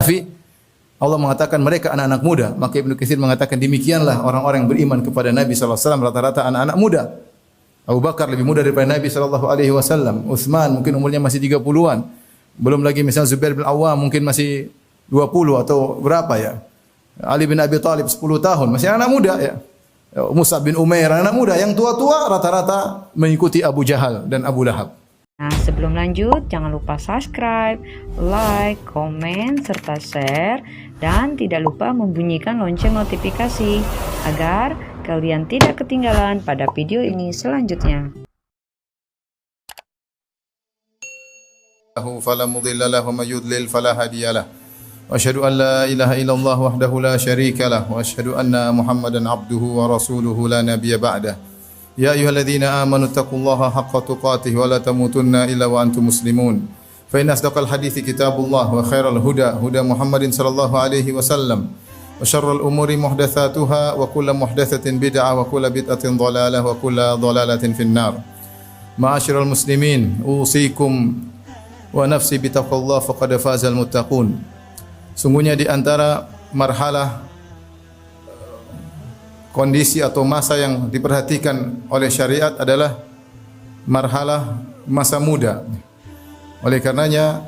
Kahfi, Allah mengatakan mereka anak-anak muda. Maka Ibnu Katsir mengatakan demikianlah orang-orang yang beriman kepada Nabi sallallahu alaihi wasallam rata-rata anak-anak muda. Abu Bakar lebih muda daripada Nabi sallallahu alaihi wasallam. Utsman mungkin umurnya masih 30-an. Belum lagi misalnya Zubair bin Awwam mungkin masih 20 atau berapa ya. Ali bin Abi Thalib 10 tahun, masih anak muda ya. Mus'ab bin Umair anak muda, yang tua-tua rata-rata mengikuti Abu Jahal dan Abu Lahab. Nah, sebelum lanjut, jangan lupa subscribe, like, komen, serta share, dan tidak lupa membunyikan lonceng notifikasi agar kalian tidak ketinggalan pada video ini selanjutnya. فلا مضل له ومن يضلل فلا هادي له واشهد ان لا اله الا الله وحده لا شريك له واشهد ان محمدا عبده ورسوله لا نبي بعده يا ايها الذين امنوا اتقوا الله حق تقاته ولا تموتن الا وانتم مسلمون فان اصدق الحديث كتاب الله وخير الهدى هدى محمد صلى الله عليه وسلم وشر الامور محدثاتها وكل محدثه بدعه وكل بدعه ضلاله وكل ضلاله في النار معاشر المسلمين اوصيكم wa nafsi bitaqwallah faqad fazal muttaqun. Sungguhnya di antara marhalah kondisi atau masa yang diperhatikan oleh syariat adalah marhalah masa muda. Oleh karenanya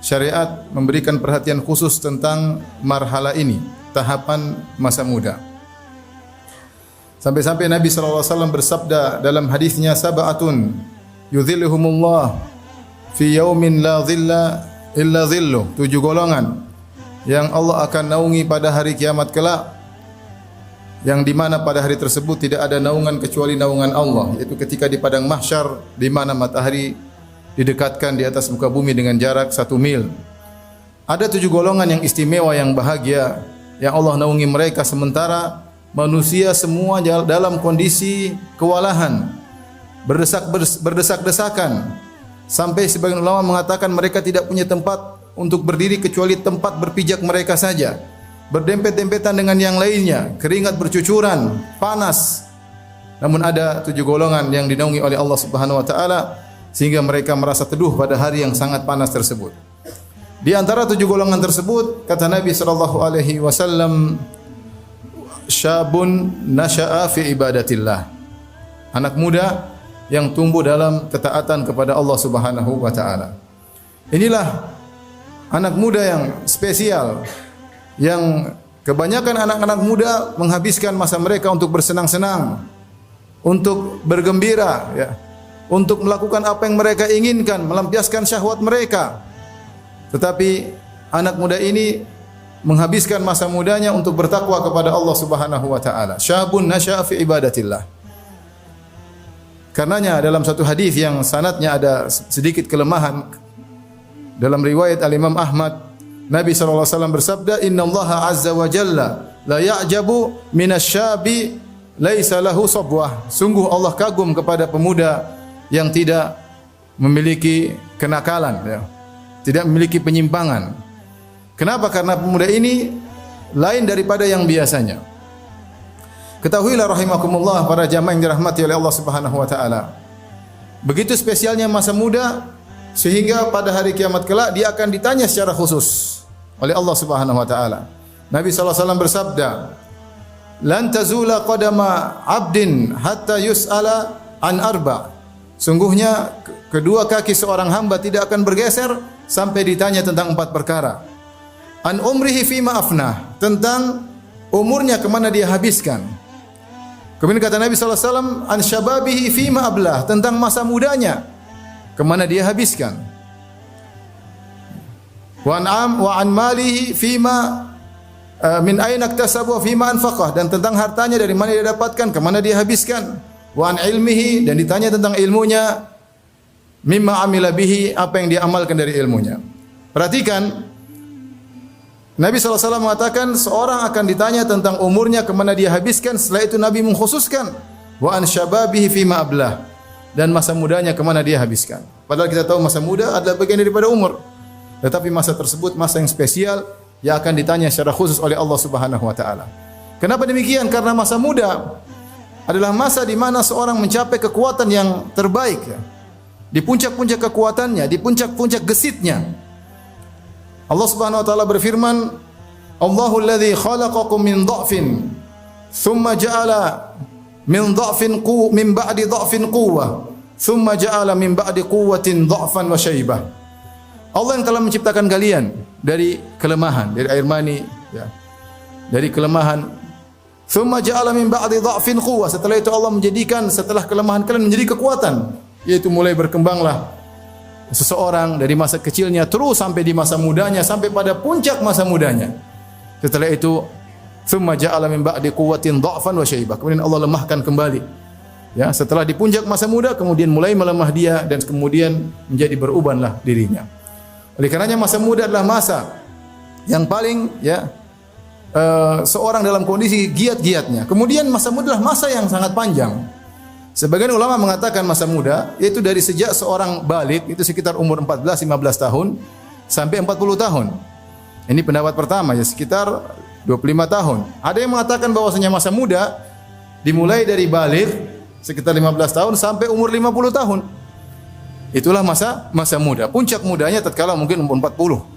syariat memberikan perhatian khusus tentang marhalah ini, tahapan masa muda. Sampai-sampai Nabi sallallahu alaihi wasallam bersabda dalam hadisnya, sab'atun yudhilluhumullah fi yaumin la dhilla illa dhilluh. 7 golongan yang Allah akan naungi pada hari kiamat kelak, yang di mana pada hari tersebut tidak ada naungan kecuali naungan Allah, yaitu ketika di padang mahsyar di mana matahari didekatkan di atas muka bumi dengan jarak 1 mil. Ada 7 golongan yang istimewa, yang bahagia, yang Allah naungi mereka sementara manusia semua dalam kondisi kewalahan, berdesak-desakan. Sampai sebagian ulama mengatakan mereka tidak punya tempat untuk berdiri kecuali tempat berpijak mereka saja. Berdempet-dempetan dengan yang lainnya, keringat bercucuran, panas. Namun ada 7 golongan yang dinaungi oleh Allah Subhanahu wa taala sehingga mereka merasa teduh pada hari yang sangat panas tersebut. Di antara 7 golongan tersebut, kata Nabi sallallahu alaihi wasallam, syabun nasha'a fi ibadatillah. Anak muda yang tumbuh dalam ketaatan kepada Allah Subhanahu wa taala. Inilah anak muda yang spesial, yang kebanyakan anak-anak muda menghabiskan masa mereka untuk bersenang-senang, untuk bergembira ya, untuk melakukan apa yang mereka inginkan, melampiaskan syahwat mereka. Tetapi anak muda ini menghabiskan masa mudanya untuk bertakwa kepada Allah Subhanahu wa taala. Syabun nasya'a fi ibadatillah. Karenanya dalam satu hadis yang sanadnya ada sedikit kelemahan, dalam riwayat Al-Imam Ahmad, Nabi sallallahu alaihi wasallam bersabda, "Innallaha azza wa jalla la ya'jabu minasyabi laisa lahu sabwah." Sungguh Allah kagum kepada pemuda yang tidak memiliki kenakalan ya, tidak memiliki penyimpangan. Kenapa? Karena pemuda ini lain daripada yang biasanya. Ketahuilah rahimakumullah para jamaah yang dirahmati oleh Allah Subhanahu wa taala. Begitu spesialnya masa muda sehingga pada hari kiamat kelak dia akan ditanya secara khusus oleh Allah Subhanahu wa taala. Nabi sallallahu alaihi wasallam bersabda, "Lan tazula qadama 'abdin hatta yus'ala an arba'." Sungguhnya kedua kaki seorang hamba tidak akan bergeser sampai ditanya tentang 4 perkara. An umrihi fima afnah, tentang umurnya kemana dia habiskan. Kemudian kata Nabi sallallahu alaihi wasallam, an syababihi fima ablah, tentang masa mudanya kemana dia habiskan. Wa an malihi fima min aina iktasabu fima anfaqah, dan tentang hartanya dari mana dia dapatkan, kemana dia habiskan. Wa an ilmihi, dan ditanya tentang ilmunya, mimma amila bihi, apa yang dia amalkan dari ilmunya. Perhatikan, Nabi SAW mengatakan seorang akan ditanya tentang umurnya kemana dia habiskan. Setelah itu Nabi mengkhususkan wa an syababihi fima ablah, dan masa mudanya kemana dia habiskan. Padahal kita tahu masa muda adalah bagian daripada umur, tetapi masa tersebut masa yang spesial yang akan ditanya secara khusus oleh Allah Subhanahu wa taala. Kenapa demikian? Karena masa muda adalah masa di mana seorang mencapai kekuatan yang terbaik ya. Di puncak-puncak kekuatannya, di puncak-puncak gesitnya. Allah Subhanahu wa taala berfirman, Allahu alladhi khalaqakum min dha'fin thumma ja'ala min ba'di dha'fin quwwah thumma ja'ala min ba'di quwwatin dha'fan wa syaibah. Allah yang telah menciptakan kalian dari kelemahan, dari air mani, ya. Dari kelemahan. Thumma ja'ala min ba'di dha'fin quwwah. Setelah itu Allah menjadikan setelah kelemahan kalian menjadi kekuatan, yaitu mulai berkembanglah seseorang dari masa kecilnya terus sampai di masa mudanya, sampai pada puncak masa mudanya. Setelah itu thumma ja'ala min ba'di quwwatin dha'fan wa syaibah. Kemudian Allah lemahkan kembali. Ya, setelah di puncak masa muda kemudian mulai melemah dia dan kemudian menjadi berubanlah dirinya. Oleh karenanya masa muda adalah masa yang paling seorang dalam kondisi giat-giatnya. Kemudian masa muda adalah masa yang sangat panjang. Sebagian ulama mengatakan masa muda yaitu dari sejak seorang balik itu sekitar umur 14-15 tahun sampai 40 tahun. Ini pendapat pertama ya, sekitar 25 tahun. Ada yang mengatakan bahwasanya masa muda dimulai dari balik sekitar 15 tahun sampai umur 50 tahun. Itulah masa muda. Puncak mudanya tatkala mungkin umur 40.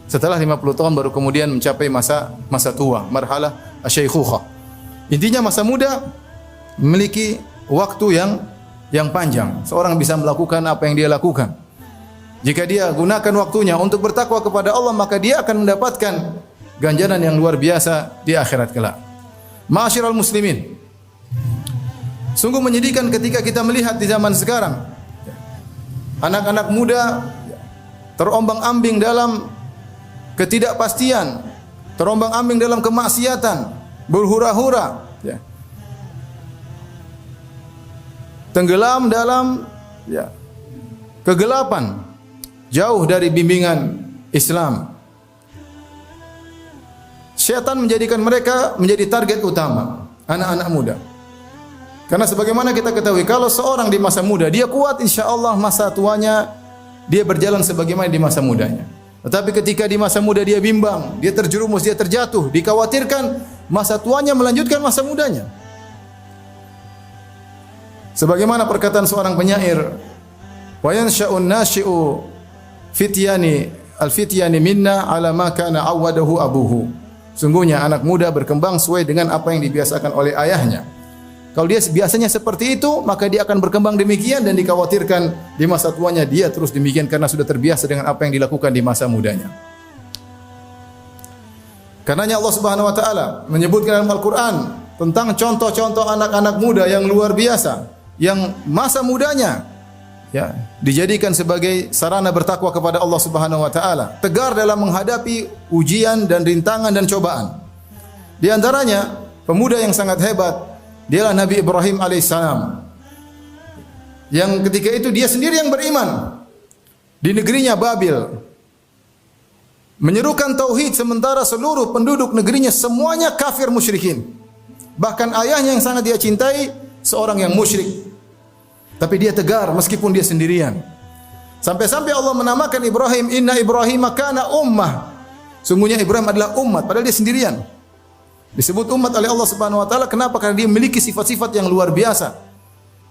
Setelah 50 tahun baru kemudian mencapai masa tua, marhalah asy-syaikhukhah. Intinya masa muda memiliki waktu yang panjang. Seorang bisa melakukan apa yang dia lakukan. Jika dia gunakan waktunya untuk bertakwa kepada Allah, maka dia akan mendapatkan ganjaran yang luar biasa di akhirat kelak. Ma'asyiral muslimin, sungguh menyedihkan ketika kita melihat di zaman sekarang anak-anak muda terombang-ambing dalam ketidakpastian, terombang-ambing dalam kemaksiatan, berhura-hura, ya. Tenggelam dalam kegelapan, jauh dari bimbingan Islam. Syaitan menjadikan mereka menjadi target utama anak-anak muda. Karena sebagaimana kita ketahui, kalau seorang di masa muda dia kuat, insya Allah masa tuanya dia berjalan sebagaimana di masa mudanya. Tetapi ketika di masa muda dia bimbang, dia terjerumus, dia terjatuh, dikhawatirkan masa tuanya melanjutkan masa mudanya. Sebagaimana perkataan seorang penyair, wa yansha'un nashi'u al-fityani minna ala ma kana awwadahu abuhu. Sungguhnya anak muda berkembang sesuai dengan apa yang dibiasakan oleh ayahnya. Kalau dia biasanya seperti itu, maka dia akan berkembang demikian dan dikhawatirkan di masa tuanya dia terus demikian karena sudah terbiasa dengan apa yang dilakukan di masa mudanya. Karenanya Allah Subhanahu wa taala menyebutkan dalam Al-Qur'an tentang contoh-contoh anak-anak muda yang luar biasa, yang masa mudanya dijadikan sebagai sarana bertakwa kepada Allah Subhanahu wa taala, tegar dalam menghadapi ujian dan rintangan dan cobaan. Di antaranya pemuda yang sangat hebat dialah Nabi Ibrahim alaihissalam, yang ketika itu dia sendiri yang beriman di negerinya Babil, menyerukan tauhid sementara seluruh penduduk negerinya semuanya kafir musyrikin. Bahkan ayahnya yang sangat dia cintai seorang yang musyrik, tapi dia tegar meskipun dia sendirian. Sampai-sampai Allah menamakan Ibrahim, inna Ibrahim kana ummah. Sungguhnya Ibrahim adalah umat, padahal dia sendirian. Disebut umat oleh Allah Subhanahu wa taala kenapa? Karena dia memiliki sifat-sifat yang luar biasa,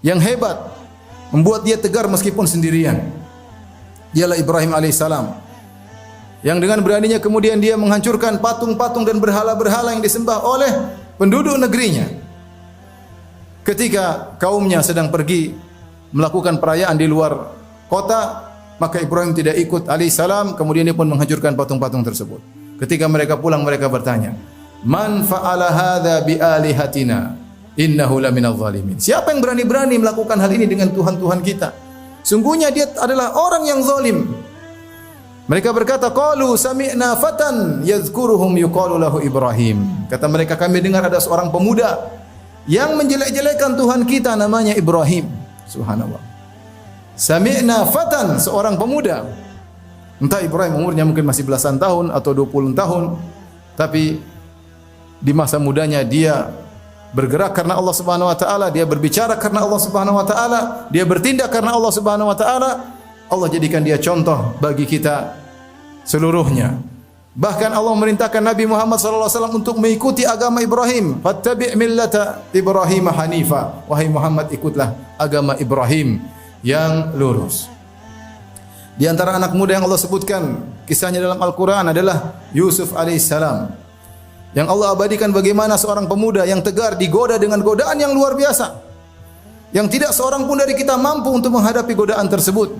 yang hebat, membuat dia tegar meskipun sendirian. Dialah Ibrahim alaihissalam, yang dengan beraninya kemudian dia menghancurkan patung-patung dan berhala-berhala yang disembah oleh penduduk negerinya. Ketika kaumnya sedang pergi melakukan perayaan di luar kota, maka Ibrahim tidak ikut alaihissalam, kemudian dia pun menghancurkan patung-patung tersebut. Ketika mereka pulang, mereka bertanya, man fa'ala hadza bi alihatina innahu laminadh zalimin. Siapa yang berani-berani melakukan hal ini dengan Tuhan-Tuhan kita? Sungguhnya dia adalah orang yang zalim. Mereka berkata, qalu sami'na fatan yadhkuruhum yuqalu lahu Ibrahim. Kata mereka, kami dengar ada seorang pemuda yang menjelek-jelekan Tuhan kita, namanya Ibrahim. Subhanallah. Sami'na fatan, seorang pemuda. Entah Ibrahim umurnya mungkin masih belasan tahun atau 20 tahun, tapi di masa mudanya dia bergerak karena Allah Subhanahu wa taala, dia berbicara karena Allah Subhanahu wa taala, dia bertindak karena Allah Subhanahu wa taala. Allah jadikan dia contoh bagi kita seluruhnya. Bahkan Allah memerintahkan Nabi Muhammad sallallahu alaihi wasallam untuk mengikuti agama Ibrahim. Fattabi' millata Ibrahim hanifa. Wahai Muhammad, ikutlah agama Ibrahim yang lurus. Di antara anak muda yang Allah sebutkan kisahnya dalam Al-Quran adalah Yusuf alaihissalam. Yang Allah abadikan bagaimana seorang pemuda yang tegar digoda dengan godaan yang luar biasa. Yang tidak seorang pun dari kita mampu untuk menghadapi godaan tersebut.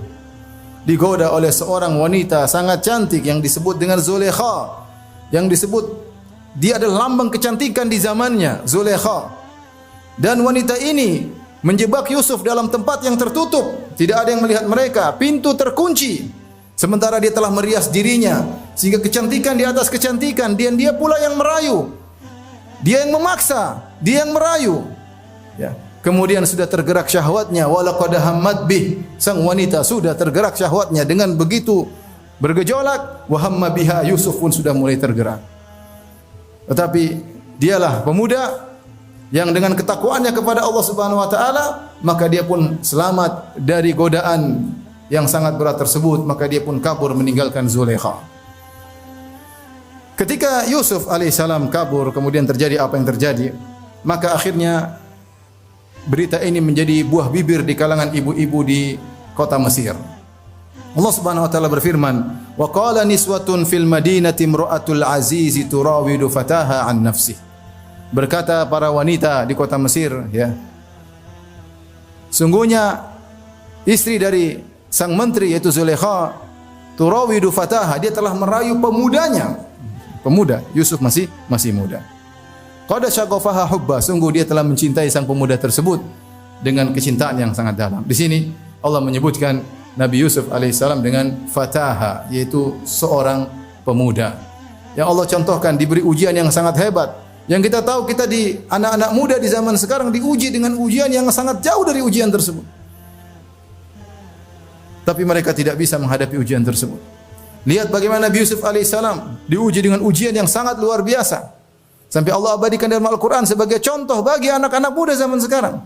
Digoda oleh seorang wanita sangat cantik yang disebut dengan Zulekha. Yang disebut dia adalah lambang kecantikan di zamannya, Zulekha. Dan wanita ini menjebak Yusuf dalam tempat yang tertutup. Tidak ada yang melihat mereka, pintu terkunci. Sementara dia telah merias dirinya sehingga kecantikan di atas kecantikan, dan dia pula yang merayu. Dia yang memaksa, dia yang merayu. Ya. Kemudian sudah tergerak syahwatnya, walaqad hammat bih. Sang wanita sudah tergerak syahwatnya dengan begitu bergejolak, wa hamma biha, Yusuf pun sudah mulai tergerak. Tetapi dialah pemuda yang dengan ketakwaannya kepada Allah Subhanahu wa taala, maka dia pun selamat dari godaan yang sangat berat tersebut, maka dia pun kabur meninggalkan Zulekha. Ketika Yusuf alaihissalam kabur, kemudian terjadi apa yang terjadi, maka akhirnya berita ini menjadi buah bibir di kalangan ibu-ibu di kota Mesir. Allah Subhanahu wa taala berfirman, "Wa qala niswatun fil madinati imra'atul aziz turawidu fataha an nafsi." Berkata para wanita di kota Mesir, ya. Sungguhnya istri dari sang menteri yaitu Zulekha turawidu fataha, dia telah merayu pemudanya. Pemuda, Yusuf masih muda. Qad syaghafaha hubba, sungguh dia telah mencintai sang pemuda tersebut dengan kecintaan yang sangat dalam. Di sini Allah menyebutkan Nabi Yusuf alaihissalam dengan fataha, yaitu seorang pemuda. Yang Allah contohkan diberi ujian yang sangat hebat. Yang kita tahu, kita di anak-anak muda di zaman sekarang diuji dengan ujian yang sangat jauh dari ujian tersebut. Tapi mereka tidak bisa menghadapi ujian tersebut. Lihat bagaimana Nabi Yusuf alaihissalam diuji dengan ujian yang sangat luar biasa. Sampai Allah abadikan dalam Al-Quran sebagai contoh bagi anak-anak muda zaman sekarang.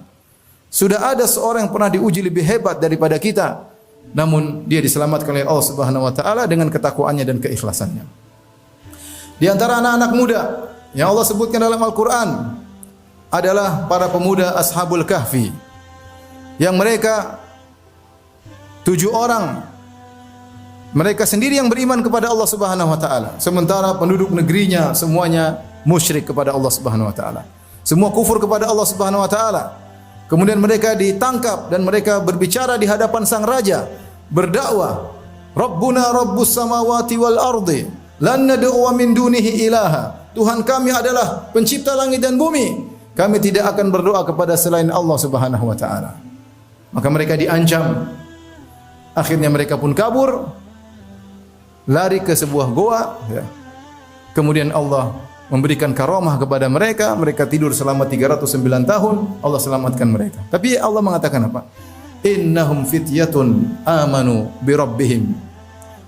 Sudah ada seorang yang pernah diuji lebih hebat daripada kita, namun dia diselamatkan oleh Allah Subhanahu wa taala dengan ketakwaannya dan keikhlasannya. Di antara anak-anak muda yang Allah sebutkan dalam Al-Quran adalah para pemuda Ashabul Kahfi, yang mereka 7 orang, mereka sendiri yang beriman kepada Allah Subhanahu wa taala, sementara penduduk negerinya semuanya musyrik kepada Allah Subhanahu wa taala. Semua kufur kepada Allah Subhanahu wa taala. Kemudian mereka ditangkap dan mereka berbicara di hadapan sang raja, berdakwah, Rabbuna Rabbus samawati wal ardi, lan nad'u min dunihi ilaha. Tuhan kami adalah pencipta langit dan bumi. Kami tidak akan berdoa kepada selain Allah Subhanahu wa taala. Maka mereka diancam. Akhirnya mereka pun kabur, lari ke sebuah goa, ya. Kemudian Allah memberikan karamah kepada mereka. Mereka tidur selama 309 tahun. Allah selamatkan mereka. Tapi Allah mengatakan apa? Innahum fityatun amanu bi rabbihim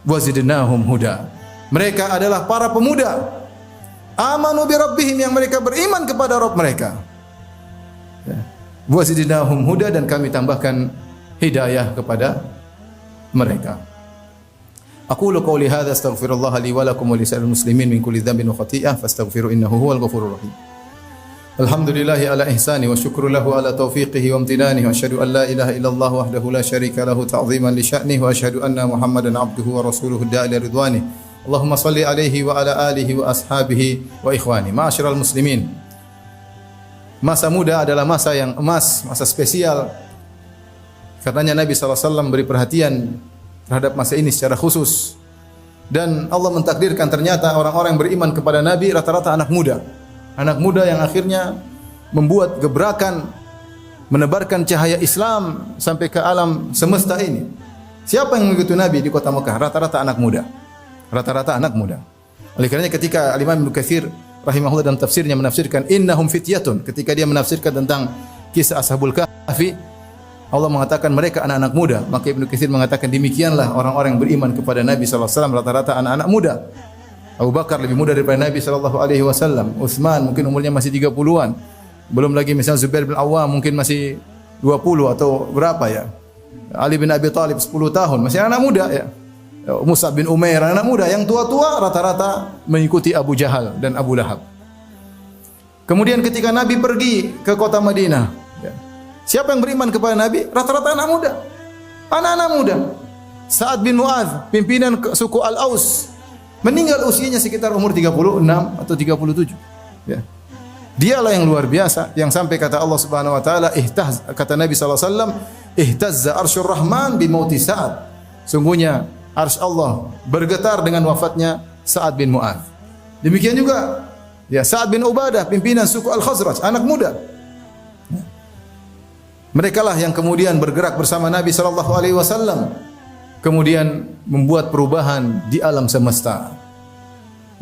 wa zidnahum huda. Mereka adalah para pemuda amanu bi rabbihim, yang mereka beriman kepada Rabb mereka. Wa zidnahum huda, dan kami tambahkan hidayah kepada mereka. Aqulu qawli hadza astaghfirullah li wa lakum wa lisa'il muslimin min kulli dhanbin wa khati'ah fastaghfiru innahu huwal ghafurur rahim. Alhamdulillahi ala ihsani wa syukru lahu ala taufiqihi wa amtinanihi wa asyhadu an la ilaha illallah wahdahu la syarika lahu ta'ziman li sya'nihi wa asyhadu anna Muhammadan abduhu wa rasuluhu da'i ila ridwanihi. Allahumma salli alaihi wa ala alihi wa ashabihi wa ikhwani. Ma'asyiral muslimin. Masa muda adalah masa yang emas, masa spesial. Karenanya Nabi SAW beri perhatian terhadap masa ini secara khusus. Dan Allah mentakdirkan ternyata orang-orang yang beriman kepada Nabi rata-rata anak muda. Anak muda yang akhirnya membuat gebrakan, menebarkan cahaya Islam sampai ke alam semesta ini. Siapa yang mengikuti Nabi di kota Mekah? Rata-rata anak muda. Rata-rata anak muda. Oleh karenanya ketika Imam Ibnu Katsir rahimahullah dalam tafsirnya menafsirkan innahum fityatun, ketika dia menafsirkan tentang kisah Ashabul Kahfi, Allah mengatakan mereka anak-anak muda. Maka Ibnu Katsir mengatakan demikianlah orang-orang yang beriman kepada Nabi sallallahu alaihi wasallam rata-rata anak-anak muda. Abu Bakar lebih muda daripada Nabi sallallahu alaihi wasallam. Utsman mungkin umurnya masih 30-an. Belum lagi misalnya Zubair bin Awwam mungkin masih 20 atau berapa ya. Ali bin Abi Thalib 10 tahun, masih anak muda ya. Mus'ab bin Umair anak muda, yang tua-tua rata-rata mengikuti Abu Jahal dan Abu Lahab. Kemudian ketika Nabi pergi ke kota Madinah, ya, siapa yang beriman kepada Nabi? Rata-rata anak muda. Anak-anak muda. Sa'ad bin Mu'adz, pimpinan suku Al-Aus, meninggal usianya sekitar umur 36 atau 37. Ya. Dialah yang luar biasa, yang sampai kata Allah Subhanahu wa taala, kata Nabi sallallahu alaihi wasallam, ihtazza arsyur rahman bi mauti Sa'ad. Sungguhnya arsy Allah bergetar dengan wafatnya Sa'ad bin Mu'adz. Demikian juga ya Sa'ad bin Ubadah, pimpinan suku Al-Khazraj, anak muda. Mereka lah yang kemudian bergerak bersama Nabi sallallahu alaihi wasallam, kemudian membuat perubahan di alam semesta,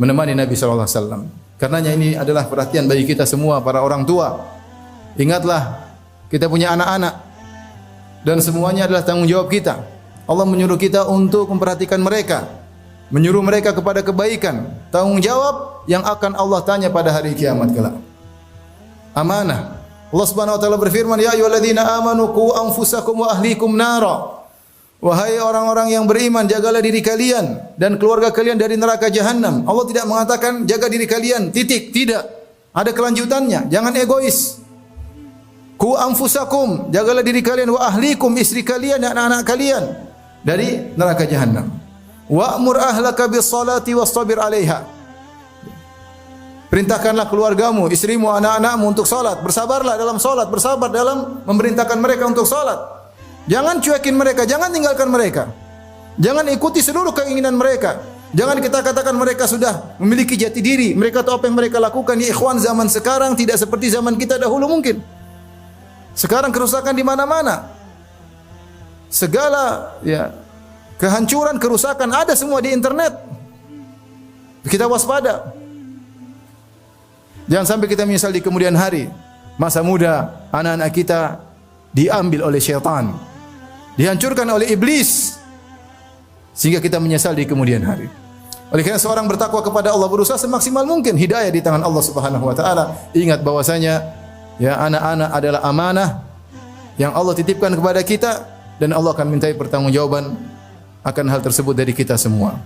menemani Nabi sallallahu alaihi wasallam. Karenanya ini adalah perhatian bagi kita semua para orang tua. Ingatlah kita punya anak-anak dan semuanya adalah tanggung jawab kita. Allah menyuruh kita untuk memperhatikan mereka, menyuruh mereka kepada kebaikan, tanggung jawab yang akan Allah tanya pada hari kiamat kelak. Amanah. Allah Subhanahu wa taala berfirman, "Ya ayyuhalladzina amanu qu anfusakum wa ahlikum nara." Wahai orang-orang yang beriman, jagalah diri kalian dan keluarga kalian dari neraka jahanam. Allah tidak mengatakan jaga diri kalian, titik, tidak. Ada kelanjutannya. Jangan egois. Qu anfusakum, jagalah diri kalian, wa ahlikum, istri kalian dan anak-anak kalian dari neraka jahanam. Wa'mur ahlaka bis-salati wastabir 'alaiha. Perintahkanlah keluargamu, istrimu, anak-anakmu untuk salat. Bersabarlah dalam salat, bersabar dalam memerintahkan mereka untuk salat. Jangan cuekin mereka, jangan tinggalkan mereka. Jangan ikuti seluruh keinginan mereka. Jangan kita katakan mereka sudah memiliki jati diri, mereka tahu apa yang mereka lakukan. Ya ikhwan, zaman sekarang tidak seperti zaman kita dahulu mungkin. Sekarang kerusakan di mana-mana. Segala ya kehancuran, kerusakan ada semua di internet. Kita waspada. Jangan sampai kita menyesal di kemudian hari. Masa muda anak-anak kita diambil oleh syaitan, dihancurkan oleh iblis, sehingga kita menyesal di kemudian hari. Oleh karena seorang bertakwa kepada Allah, berusaha semaksimal mungkin, hidayah di tangan Allah Subhanahu wa taala. Ingat bahwasanya ya anak-anak adalah amanah yang Allah titipkan kepada kita dan Allah akan mintai pertanggungjawaban akan hal tersebut dari kita semua.